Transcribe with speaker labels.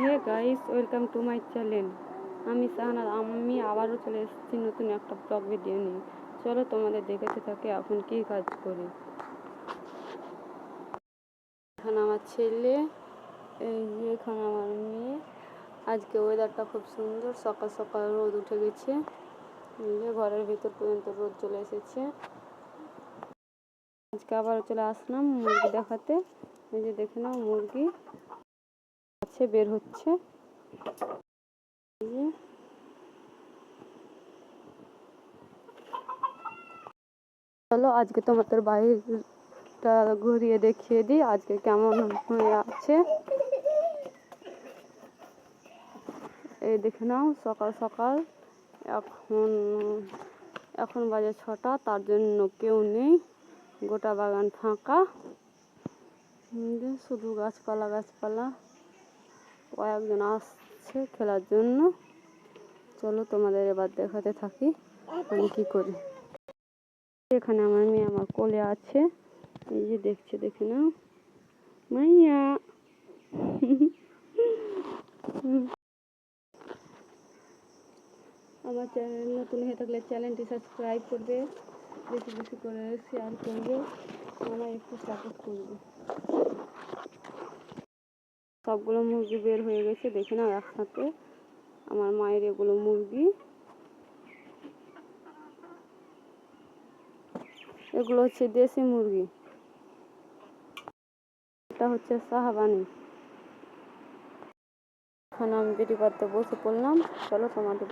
Speaker 1: Hey guys, welcome to my channel. আমি সাহানার। আমি আবারও চলে এসেছি নতুন একটা ব্লগ ভিডিও নিয়ে। চলো তোমাদের দেখাতে থাকি এখন কি কাজ করি। এখানে আমার ছেলে, এই যে এখানে আমার মেয়ে। আজকে ওয়েদারটা খুব সুন্দর, সকাল সকাল রোদ উঠে গেছে। এই যে ঘরের ভিতর পর্যন্ত রোদ চলে এসেছে। আজকে আবারও চলে আসলাম মুরগি দেখাতে। এই যে দেখে নাও, মুরগি আছে, বের হচ্ছে। চলো আজকে তোমাদের বাড়িটা ঘুরিয়ে দেখিয়ে দিই আজকে কেমন হয়ে আছে। এই দেখে নাও, সকাল সকাল এখন বাজে 6টা, তার জন্য কেউ নেই, গোটা বাগান ফাঁকা, শুধু গাছপালা গাছপালা। কয়েকজন আসছে খেলার জন্য। চলো তোমাদের এবার দেখাতে থাকি আমি কি করি। এখানে আমার মেয়ে আমার কোলে আছে, এই যে দেখছে, দেখে নাও মাইয়া। আমার চ্যানেল নতুন হয়ে থাকলে চ্যানেলটি সাবস্ক্রাইব করবে, বেশি বেশি করে শেয়ার করবে, আমার একটু সাপোর্ট করবে। সবগুলো মুরগি বের হয়ে গেছে, দেখে নাও একসাথে আমার মায়ের এগুলো মুরগি। এগুলো হচ্ছে দেশি মুরগি, এটা হচ্ছে শাহবানি। এখন আমি বেটি পাতে বসে পড়লাম। চলো তোমাদের